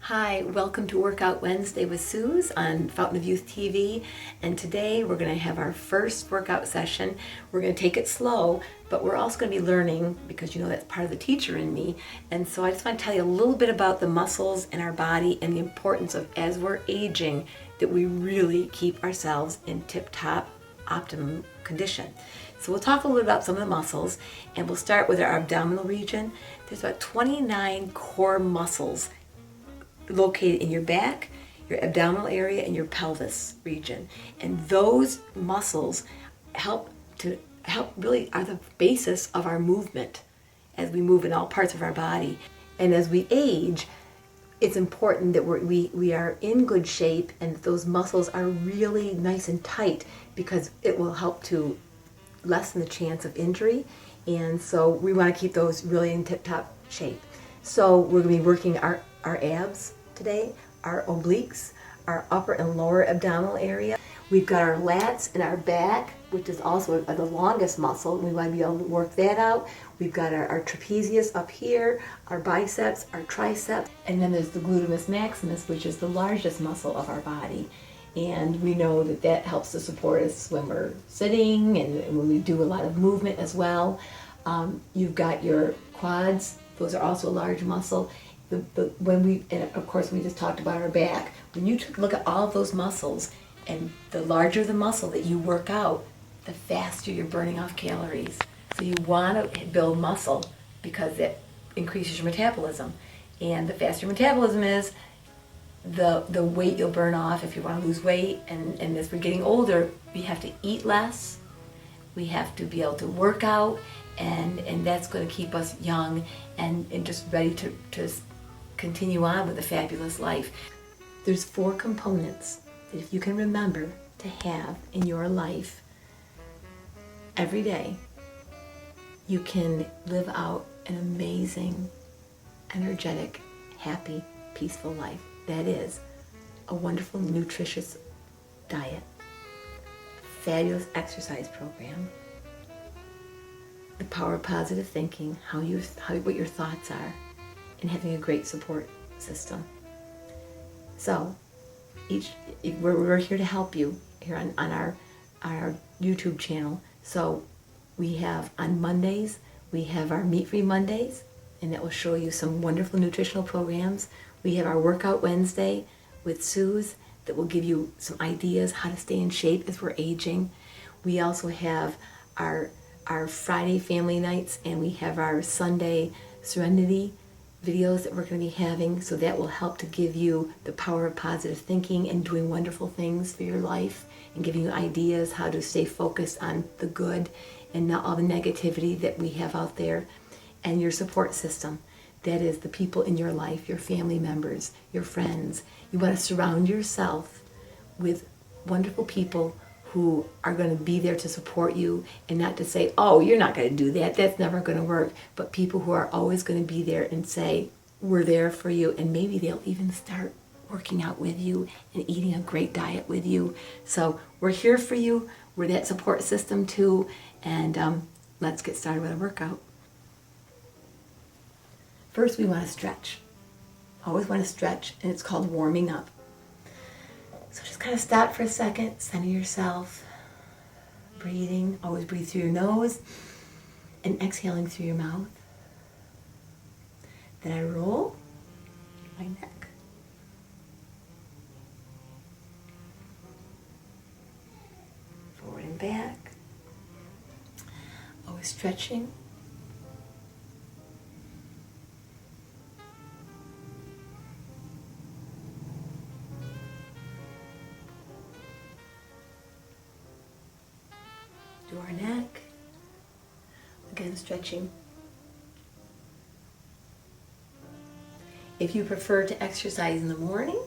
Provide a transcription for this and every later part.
Hi, welcome to Workout Wednesday with Suze on Fountain of Youth TV. And today we're going to have our first workout session. We're going to take it slow, but we're also going to be learning because you know that's part of the teacher in me. And so I just want to tell you a little bit about the muscles in our body and the importance of, as we're aging, that we really keep ourselves in tip-top optimum condition. So we'll talk a little bit about some of the muscles, and we'll start with our abdominal region. There's about 29 core muscles located in your back, your abdominal area, and your pelvis region. And those muscles help really are the basis of our movement as we move in all parts of our body. And as we age, it's important that we are in good shape and that those muscles are really nice and tight because it will help to lessen the chance of injury. And so we want to keep those really in tip-top shape. So we're going to be working our abs today, our obliques, our upper and lower abdominal area. We've got our lats and our back, which is also the longest muscle. We want to be able to work that out. We've got our trapezius up here, our biceps, our triceps, and then there's the gluteus maximus, which is the largest muscle of our body. And we know that that helps to support us when we're sitting and when we do a lot of movement as well. You've got your quads. Those are also a large muscle. And of course we just talked about our back. When you look at all of those muscles, and the larger the muscle that you work out, the faster you're burning off calories. So you want to build muscle because that increases your metabolism. And the faster your metabolism is, the weight you'll burn off if you want to lose weight. And as we're getting older, we have to eat less. We have to be able to work out, and that's going to keep us young and just ready to continue on with a fabulous life. There's 4 components that if you can remember to have in your life every day, you can live out an amazing, energetic, happy, peaceful life. That is a wonderful, nutritious diet, fabulous exercise program, the power of positive thinking, what your thoughts are, and having a great support system. So we're here to help you here on our YouTube channel. So we have on Mondays, we have our Meat Free Mondays, and that will show you some wonderful nutritional programs. We have our Workout Wednesday with Suze that will give you some ideas how to stay in shape as we're aging. We also have our Friday family nights, and we have our Sunday Serenity videos that we're going to be having, so that will help to give you the power of positive thinking and doing wonderful things for your life and giving you ideas how to stay focused on the good and not all the negativity that we have out there. And your support system, that is the people in your life, your family members, your friends. You want to surround yourself with wonderful people who are going to be there to support you and not to say, oh, you're not going to do that, that's never going to work, but people who are always going to be there and say, we're there for you, and maybe they'll even start working out with you and eating a great diet with you. So we're here for you, we're that support system too, and let's get started with a workout. First we want to stretch. Always want to stretch, and it's called warming up. So just kind of stop for a second, center yourself, breathing. Always breathe through your nose and exhaling through your mouth. Then I roll my neck. Forward and back. Always stretching. Do our neck. Again, stretching. If you prefer to exercise in the morning,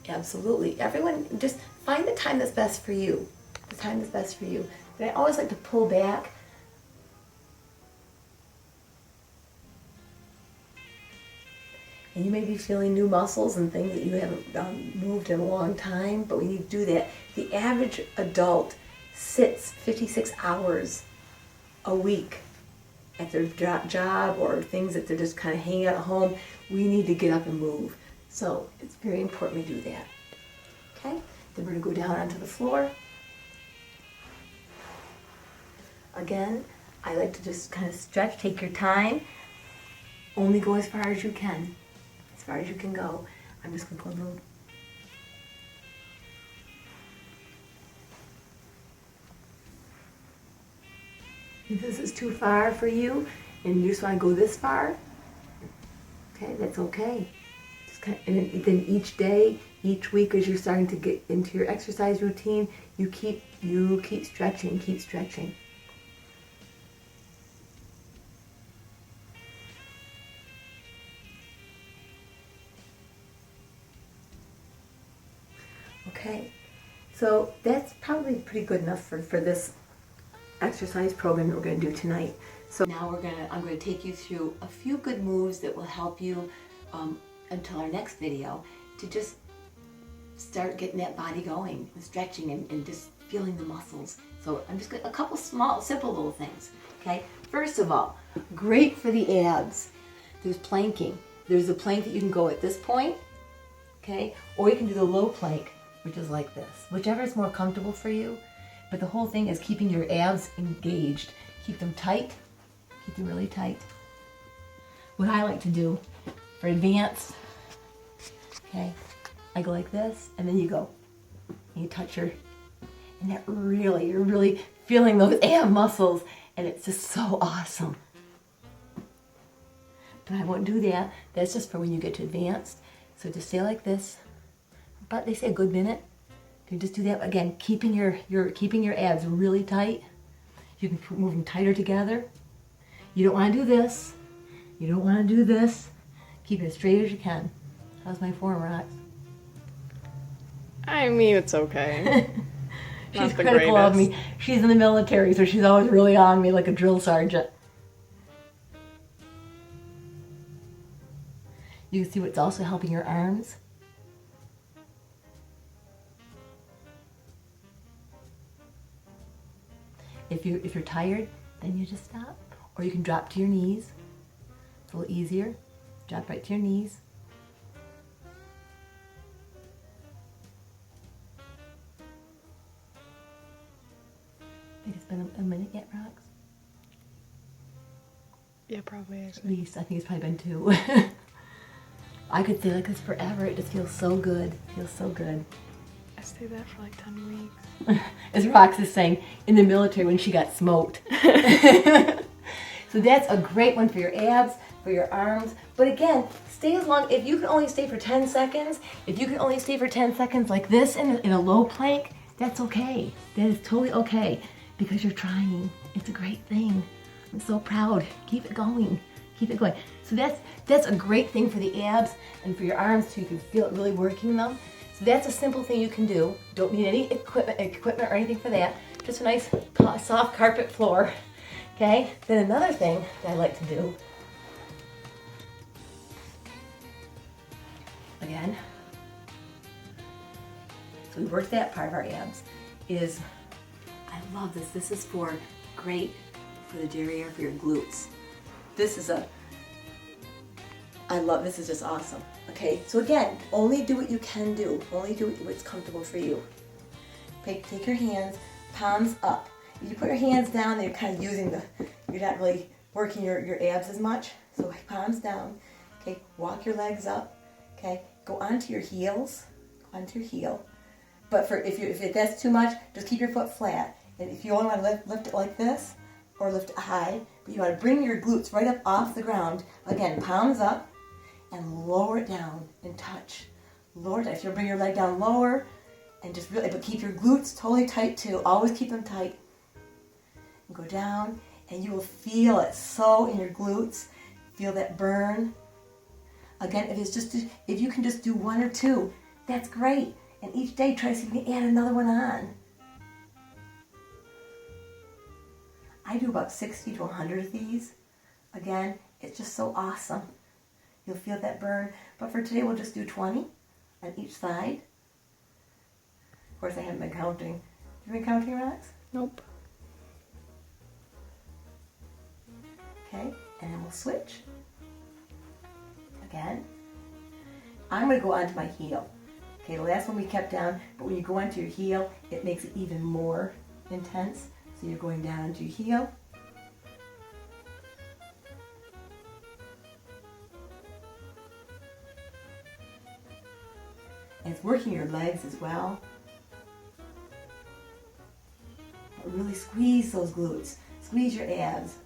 absolutely. Everyone, just find the time that's best for you. The time that's best for you. But I always like to pull back. And you may be feeling new muscles and things that you haven't moved in a long time, but we need to do that. The average adult sits 56 hours a week at their job or things that they're just kind of hanging out at home. We need to get up and move. So it's very important we do that. Okay, then we're gonna go down onto the floor. Again, I like to just kind of stretch, take your time. Only go as far as you can. As far as you can go. I'm just gonna go a little. If this is too far for you and you just want to go this far, okay, that's okay. Just kind of, and then each day, each week, as you're starting to get into your exercise routine, you keep stretching, keep stretching. Okay, so that's probably pretty good enough for this exercise program that we're going to do tonight. So now I'm going to take you through a few good moves that will help you until our next video to just start getting that body going and stretching and just feeling the muscles. So I'm just going to, a couple small, simple little things. Okay, first of all, great for the abs. There's planking. There's a plank that you can go at this point, okay, or you can do the low plank, which is like this, whichever is more comfortable for you. But the whole thing is keeping your abs engaged. Keep them tight, keep them really tight. What I like to do for advanced, okay, I go like this, and then you go, and you touch your, and that really, you're really feeling those ab muscles, and it's just so awesome. But I won't do that. That's just for when you get to advanced. So just stay like this. But they say a good minute. You just do that again, keeping your abs really tight. You can move them tighter together. You don't want to do this. You don't want to do this. Keep it as straight as you can. How's my form, Rox? I mean, it's okay. She's critical of me. She's in the military, so she's always really on me like a drill sergeant. You can see what's also helping your arms. If you're tired, then you just stop. Or you can drop to your knees. It's a little easier. Drop right to your knees. I think it's been a minute yet, Rox? Yeah, probably actually. At least, I think it's probably been 2. I could stay like this forever. It just feels so good. It feels so good. I stayed that for like 10 weeks. As Rox is saying, in the military when she got smoked. So that's a great one for your abs, for your arms. But again, stay as long, if you can only stay for 10 seconds, like this in a low plank, that's okay. That is totally okay because you're trying. It's a great thing. I'm so proud. Keep it going. Keep it going. So that's a great thing for the abs and for your arms so you can feel it really working them. So that's a simple thing you can do. Don't need any equipment or anything for that. Just a nice soft carpet floor. Okay? Then another thing that I like to do, again, so we worked that part of our abs, is, I love this. This is great for the derriere, for your glutes. This is this is just awesome. Okay, so again, only do what you can do. Only do what's comfortable for you. Okay, take your hands, palms up. If you put your hands down, then you're kind of you're not really working your abs as much. So palms down. Okay, walk your legs up. Okay, go onto your heels. Go onto your heel. But if that's too much, just keep your foot flat. And if you only want to lift it like this, or lift it high, but you want to bring your glutes right up off the ground. Again, palms up, and lower it down and touch. Lower it down. If you bring your leg down lower, and just really, but keep your glutes totally tight too. Always keep them tight. And go down, and you will feel it so in your glutes. Feel that burn. Again, if you can just do 1 or 2, that's great. And each day, try to see if you can add another one on. I do about 60 to 100 of these. Again, it's just so awesome. You'll feel that burn. But for today, we'll just do 20 on each side. Of course, I haven't been counting. Have you been counting, Rox? Nope. Okay, and then we'll switch. Again. I'm going to go onto my heel. Okay, the last one we kept down, but when you go onto your heel, it makes it even more intense. So you're going down onto your heel. And it's working your legs as well. But really squeeze those glutes. Squeeze your abs.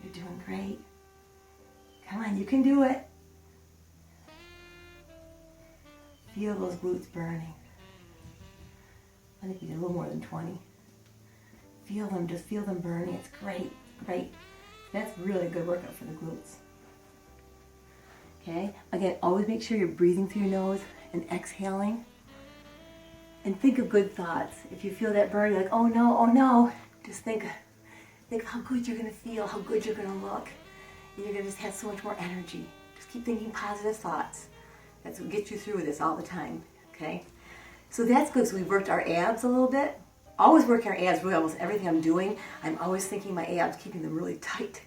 You're doing great. Come on, you can do it. Feel those glutes burning. I think we did a little more than 20. Feel them, just feel them burning. It's great, great. That's really a good workout for the glutes. Okay, again, always make sure you're breathing through your nose and exhaling. And think of good thoughts. If you feel that burn, you're like, oh no, just think how good you're gonna feel, how good you're gonna look. And you're gonna just have so much more energy. Just keep thinking positive thoughts. That's what gets you through this all the time, okay? So that's good. So we've worked our abs a little bit. Always working our abs, really almost everything I'm doing. I'm always thinking my abs, keeping them really tight,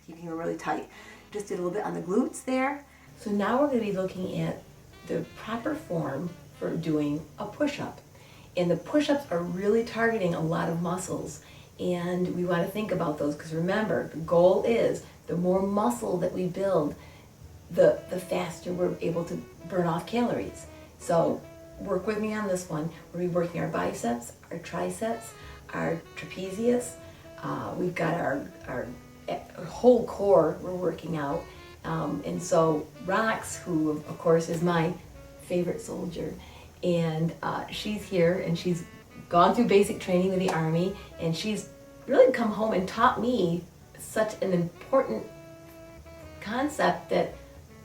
Just did a little bit on the glutes there. So now we're gonna be looking at the proper form for doing a push-up. And the push-ups are really targeting a lot of muscles. And we wanna think about those, because remember, the goal is the more muscle that we build, the faster we're able to burn off calories. So work with me on this one. We'll be working our biceps, our triceps, our trapezius. We've got our whole core we're working out. And so Rox, who of course is my favorite soldier, and she's here and she's gone through basic training with the Army, and she's really come home and taught me such an important concept that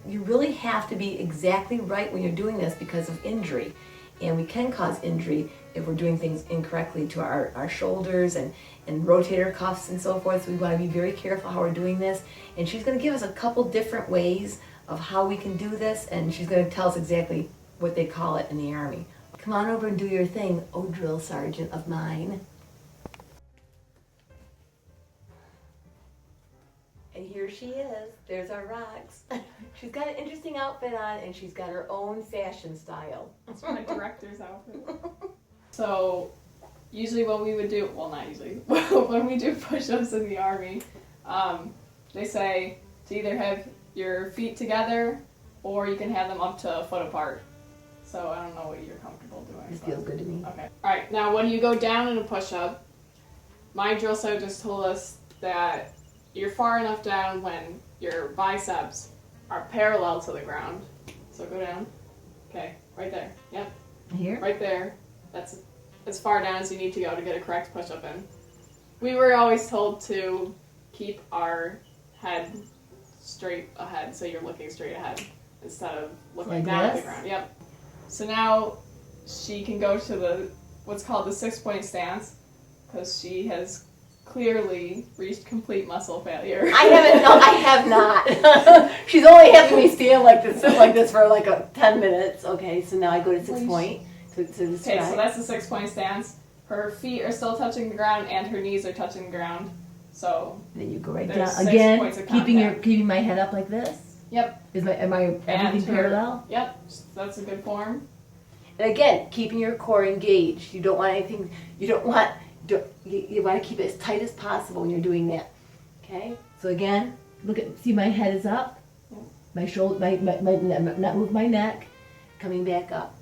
you really have to be exactly right when you're doing this because of injury. And we can cause injury if we're doing things incorrectly to our shoulders and rotator cuffs and so forth. So we want to be very careful how we're doing this. And she's going to give us a couple different ways of how we can do this, and she's going to tell us exactly what they call it in the Army. Come on over and do your thing, oh drill sergeant of mine. And here she is. There's our Rox. She's got an interesting outfit on, and she's got her own fashion style. That's my director's outfit. So, usually what we would do, well not usually, when we do push-ups in the Army, they say to either have your feet together or you can have them up to a foot apart. So I don't know what you're comfortable doing. This feels good to me. Okay. Alright, now when you go down in a push-up, my drill sergeant just told us that you're far enough down when your biceps are parallel to the ground. So go down. Okay, right there. Yep. Here? Right there. That's as far down as you need to go to get a correct push-up in. We were always told to keep our head straight ahead, so you're looking straight ahead instead of looking Like down at the this? ground. Yep. So now she can go to what's called the 6-point stance, because she has clearly reached complete muscle failure. I haven't. No, I have not. She's only having me stand like this for like 10 minutes. Okay, so now I go to 6 point. Okay, so that's the 6-point stance. Her feet are still touching the ground and her knees are touching the ground. So then you go right down there's 6 again, points of keeping contact. my head up like this. Yep. Am I everything parallel? Yep, that's a good form. And again, keeping your core engaged. You don't want anything. You want to keep it as tight as possible when you're doing that. Okay. So again, see my head is up. Yep. My shoulder, not move my neck, coming back up.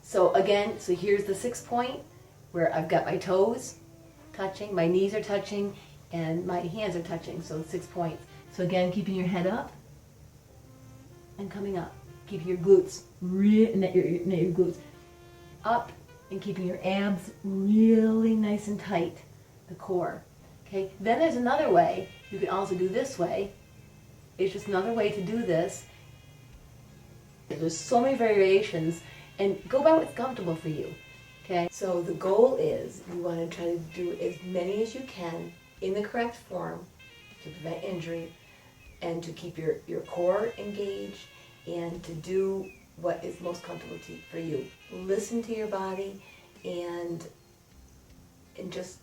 So again, here's the 6 point where I've got my toes touching, my knees are touching, and my hands are touching. So 6 points. So again, keeping your head up and coming up. Keeping your glutes, not your glutes, up, and keeping your abs really nice and tight, the core. Okay. Then there's another way. You can also do this way. It's just another way to do this. There's so many variations, and go by what's comfortable for you. Okay. So the goal is you want to try to do as many as you can in the correct form to prevent injury, and to keep your core engaged, and to do what is most comfortable for you. Listen to your body and just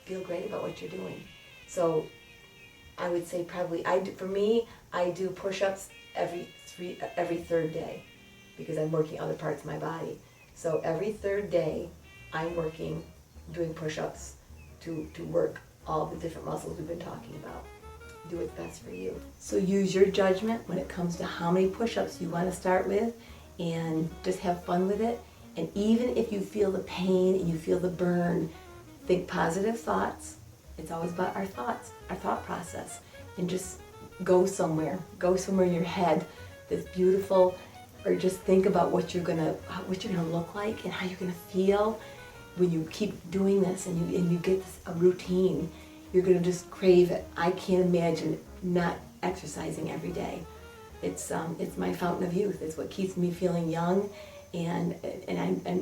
feel great about what you're doing. So I would say probably, for me, I do push-ups every third day because I'm working other parts of my body. So every third day, I'm doing push-ups to work all the different muscles we've been talking about. Do what's best for you. So use your judgment when it comes to how many push-ups you want to start with, and just have fun with it. And even if you feel the pain and you feel the burn, think positive thoughts. It's always about our thoughts, our thought process. And just go somewhere in your head that's beautiful, or just think about what you're gonna look like and how you're gonna feel when you keep doing this and you get a routine. You're gonna just crave it. I can't imagine not exercising every day. It's my fountain of youth. It's what keeps me feeling young, and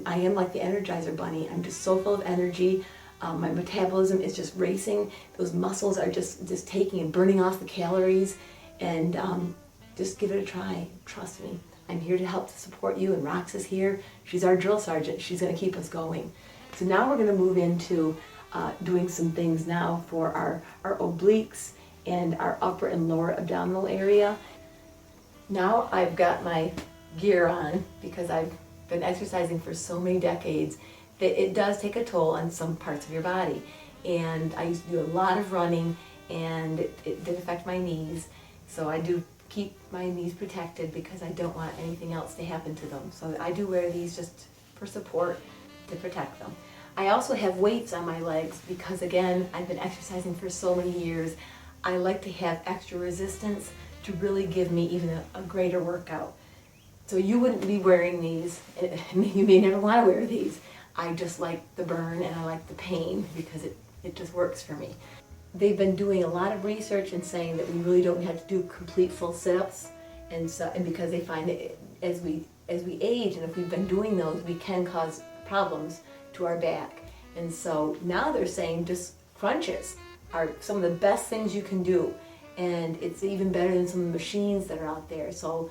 I am like the Energizer Bunny. I'm just so full of energy. My metabolism is just racing. Those muscles are just taking and burning off the calories, and just give it a try. Trust me. I'm here to help to support you, and Rox is here. She's our drill sergeant. She's going to keep us going. So now we're going to move into doing some things now for our obliques and our upper and lower abdominal area. Now I've got my gear on because I've been exercising for so many decades that it does take a toll on some parts of your body. And I used to do a lot of running, and it did affect my knees. So I do keep my knees protected because I don't want anything else to happen to them. So I do wear these just for support to protect them. I also have weights on my legs because, again, I've been exercising for so many years. I like to have extra resistance to really give me even a greater workout. So you wouldn't be wearing these. You may never want to wear these. I just like the burn and I like the pain because it just works for me. They've been doing a lot of research and saying that we really don't have to do complete full sit-ups, and because they find that as we age, and if we've been doing those, we can cause problems to our back. And so now they're saying just crunches are some of the best things you can do, and it's even better than some of the machines that are out there. So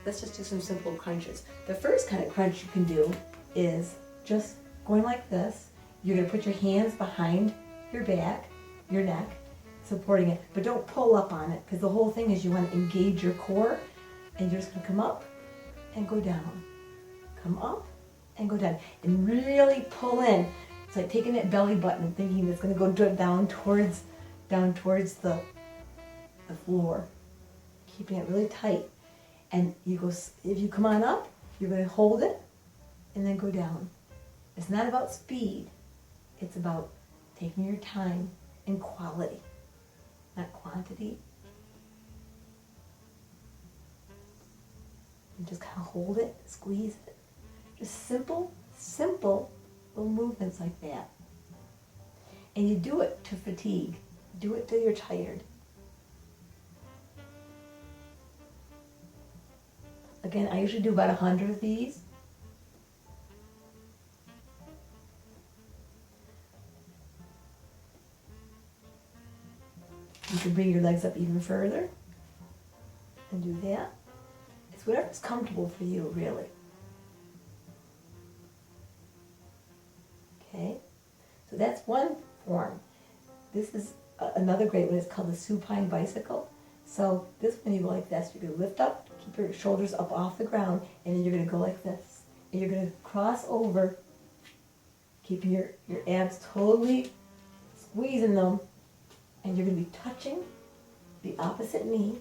let's just do some simple crunches. The first kind of crunch you can do is just going like this. You're going to put your hands behind your back, your neck, supporting it, but don't pull up on it, because the whole thing is you want to engage your core, and you're just going to come up and go down, come up and go down, and really pull in. It's like taking that belly button and thinking it's going to go down towards the floor, keeping it really tight. And if you come on up, you're going to hold it and then go down. It's not about speed. It's about taking your time and quality, not quantity. And just kind of hold it, squeeze it. Just simple little movements like that. And you do it to fatigue. Do it till you're tired. Again, I usually do about 100 of these. You can bring your legs up even further and do that. It's whatever's comfortable for you, really. Okay, so that's one form. This is another great one. It's called the supine bicycle. So this one you go like this. You're going to lift up, keep your shoulders up off the ground, and then you're going to go like this. And you're going to cross over, keeping your abs totally squeezing them, and you're going to be touching the opposite knee.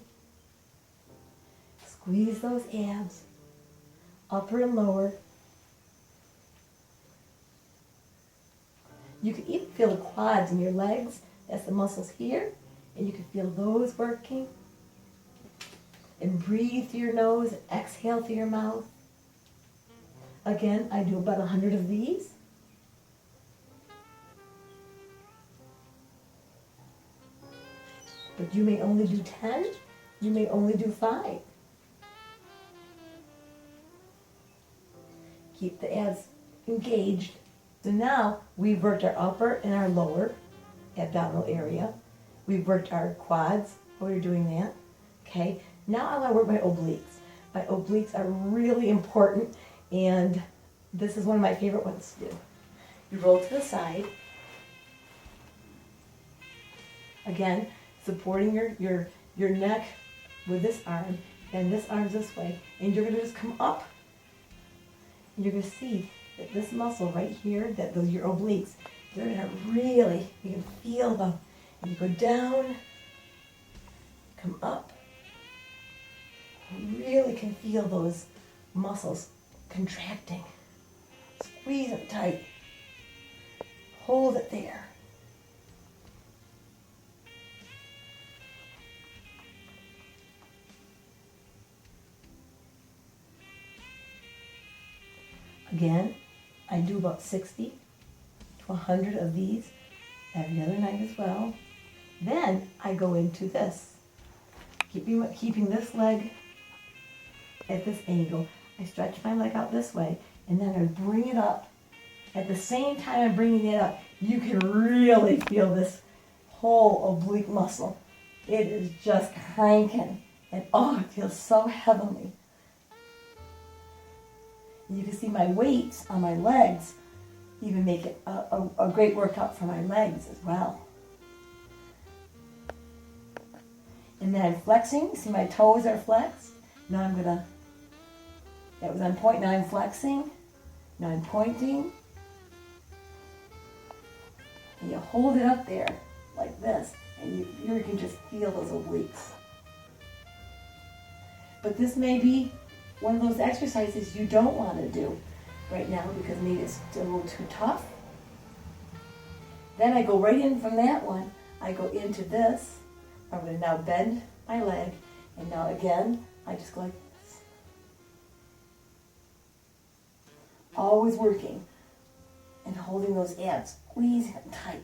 Squeeze those abs, upper and lower. You can even feel the quads in your legs. That's the muscles here. And you can feel those working. And breathe through your nose and exhale through your mouth. Again, I do about 100 of these. But you may only do 10. You may only do 5. Keep the abs engaged. So now we've worked our upper and our lower abdominal area. We've worked our quads while we're doing that. Okay, now I want to work my obliques. My obliques are really important, and this is one of my favorite ones to do. You roll to the side. Again, supporting your neck with this arm, and this arm's this way, and you're gonna just come up. You're gonna see that this muscle right here, that those your obliques, they're gonna really, you can feel them. And you go down, come up. You really can feel those muscles contracting. Squeeze them tight. Hold it there. Again, I do about 60 to 100 of these every other night as well. Then I go into this, keeping this leg at this angle. I stretch my leg out this way, and then I bring it up. At the same time I'm bringing it up, you can really feel this whole oblique muscle. It is just cranking, and oh, it feels so heavenly. You can see my weights on my legs even make it a great workout for my legs as well. And then I'm flexing. See, my toes are flexed. Now I'm gonna, that was on point, now I'm flexing. Now I'm pointing. And you hold it up there like this, and you can just feel those obliques. But this may be one of those exercises you don't want to do right now because maybe it's still a little too tough. Then I go right in from that one. I go into this. I'm going to now bend my leg, and now again, I just go like this. Always working and holding those abs, squeezing them tight.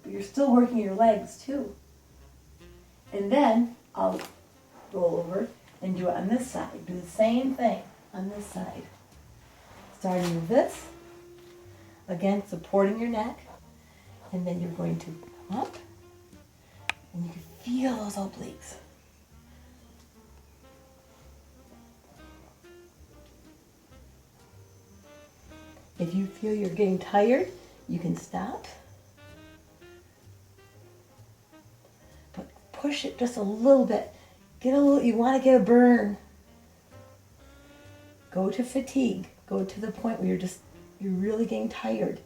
But you're still working your legs too. And then I'll roll over and do it on this side. Do the same thing on this side. Starting with this. Again, supporting your neck. And then you're going to come up. And you can feel those obliques. If you feel you're getting tired, you can stop. But push it just a little bit. You want to get a burn. Go to fatigue. Go to the point where you're really getting tired.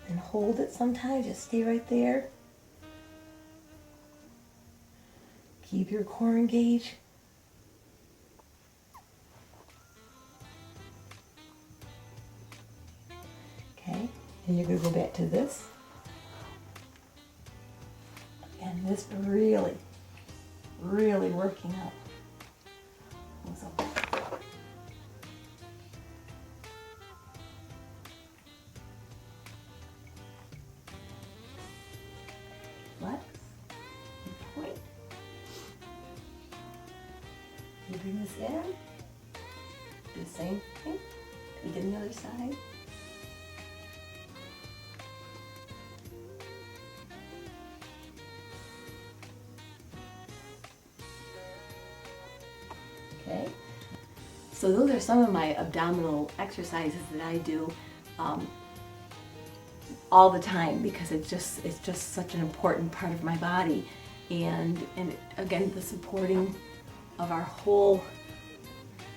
And hold it sometimes, just stay right there. Keep your core engaged. Okay, and you're going to go back to this. And this really, really working up. Flex and point. You bring this in. Do the same thing. We get the other side. Okay, so those are some of my abdominal exercises that I do all the time because it's just such an important part of my body, and again the supporting of our whole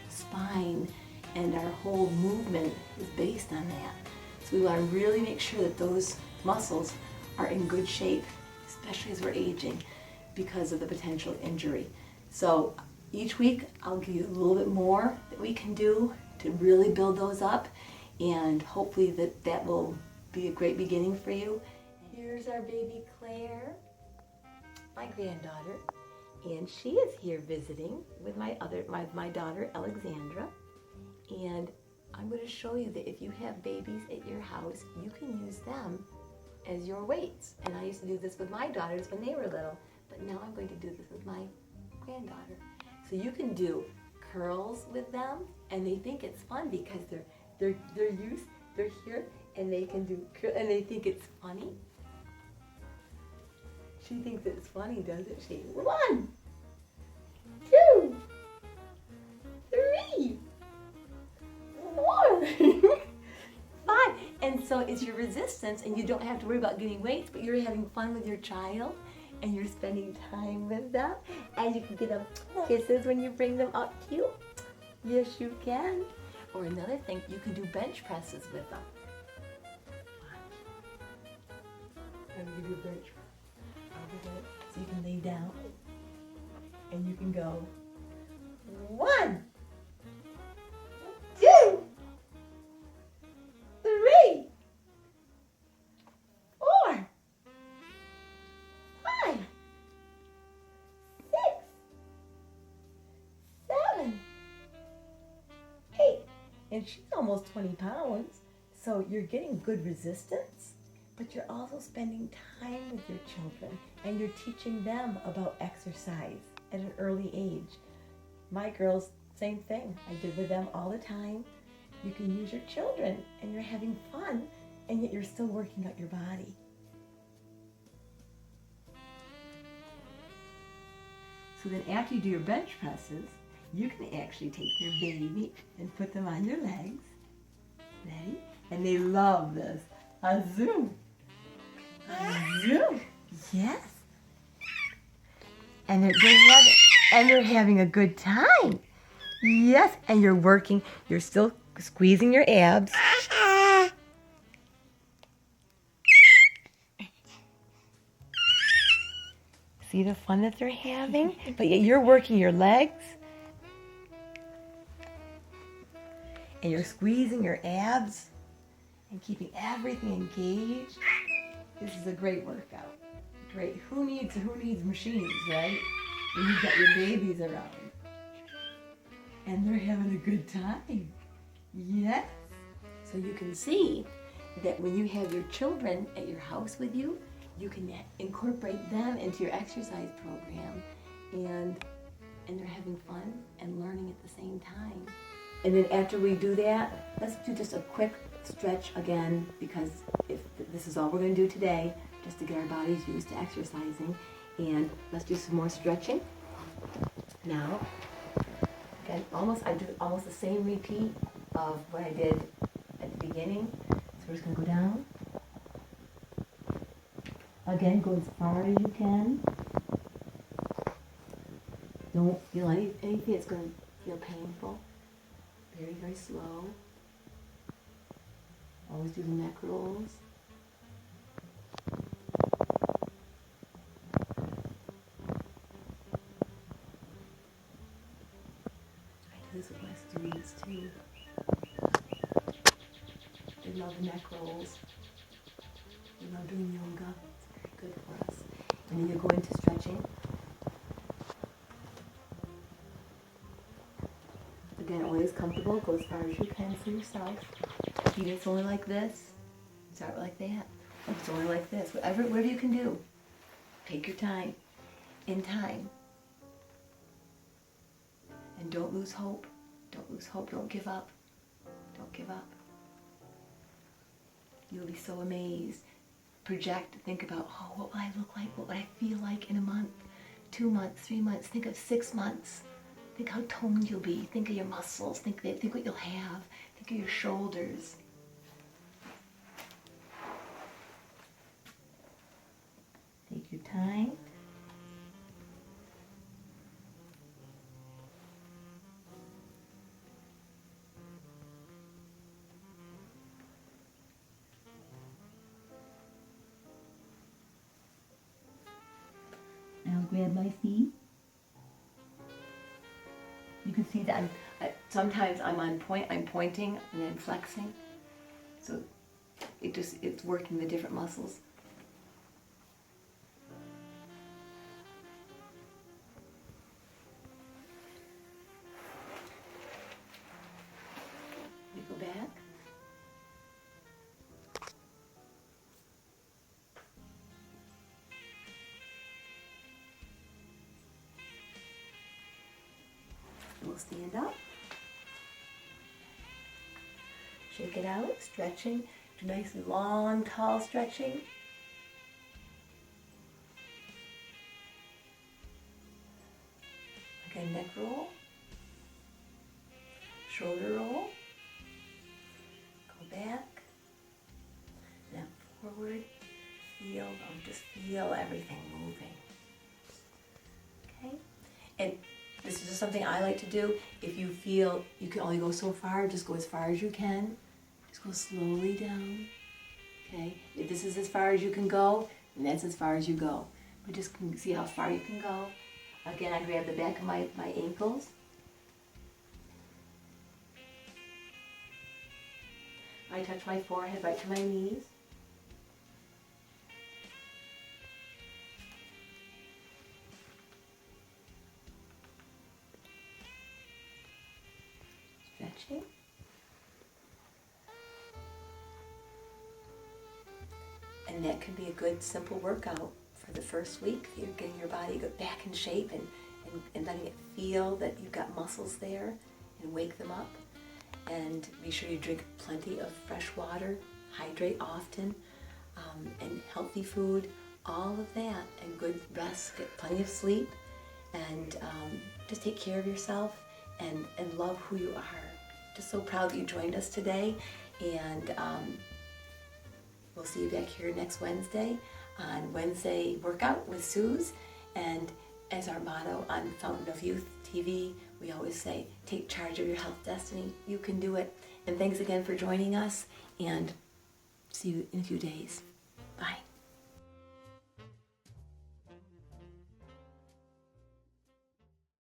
spine and our whole movement is based on that. So we want to really make sure that those muscles are in good shape, especially as we're aging, because of the potential injury. So each week I'll give you a little bit more that we can do to really build those up, and hopefully that will be a great beginning for you. Here's our baby Claire, my granddaughter, and she is here visiting with my daughter Alexandra. And I'm going to show you that if you have babies at your house, you can use them as your weights. And I used to do this with my daughters when they were little, but now I'm going to do this with my granddaughter. So you can do curls with them, and they think it's fun because they're here, and they can do curl, and they think it's funny. She thinks it's funny, doesn't she? 1, 2, 3, 4, 5. And so it's your resistance, and you don't have to worry about getting weights, but you're having fun with your child, and you're spending time with them, and you can give them kisses when you bring them up to you. Yes, you can. Or another thing, you can do bench presses with them. I'm going to do bench press. So you can lay down, and you can go 1, 2, 3, 4, 5, 6, 7, 8. And she's almost 20 pounds, so you're getting good resistance, but you're also spending time with your children, and you're teaching them about exercise at an early age. My girls, same thing. I did with them all the time. You can use your children, and you're having fun, and yet you're still working out your body. So then after you do your bench presses, you can actually take your baby and put them on your legs. Ready? And they love this. A zoom. A zoom. Yes. And they're having a good time. Yes. And you're working. You're still squeezing your abs. See the fun that they're having? But yet you're working your legs. And you're squeezing your abs and keeping everything engaged. This is a great workout. Great. Who needs machines, right? When you've got your babies around. And they're having a good time. Yes. So you can see that when you have your children at your house with you, you can incorporate them into your exercise program, and they're having fun and learning at the same time. And then after we do that, let's do just a quick stretch again, because if this is all we're going to do today, just to get our bodies used to exercising. And let's do some more stretching. Now, again, I do almost the same repeat of what I did at the beginning. So we're just going to go down. Again, go as far as you can. Don't feel anything that's going to feel painful. Very, very slow. Always do the neck rolls. I do this with my students too. They love neck rolls. They love doing yoga. It's very good for us. And then you go into stretching. Again, always comfortable. Go as far as you can for yourself. If it's only like this, start like that. If it's only like this, whatever you can do. Take your time. In time. And don't lose hope. Don't lose hope. Don't give up. Don't give up. You'll be so amazed. Project, think about, what will I look like? What would I feel like in a month? 2 months, 3 months. Think of 6 months. Think how toned you'll be. Think of your muscles. Think what you'll have. Think of your shoulders. Take your time. Now grab my feet. You can see that sometimes I'm pointing and then flexing. So it's working the different muscles. We go back. We'll stand up. Shake it out, stretching. Do nice long, tall stretching. Then neck roll, shoulder roll, go back, then forward, just feel everything moving. Okay? And this is just something I like to do. If you feel you can only go so far, just go as far as you can. Just go slowly down. Okay? If this is as far as you can go, then that's as far as you go. But just see how far you can go. Again, I grab the back of my ankles. I touch my forehead right to my knees. Stretching. And that can be a good simple workout for the first week. You're getting your body back in shape and letting it feel that you've got muscles there and wake them up. And be sure you drink plenty of fresh water, hydrate often, and healthy food, all of that, and good rest, get plenty of sleep, and just take care of yourself and love who you are. Just so proud that you joined us today, and we'll see you back here next Wednesday on Wednesday Workout with Suze. And as our motto on Fountain of Youth TV, we always say, take charge of your health destiny. You can do it. And thanks again for joining us, and see you in a few days. Bye.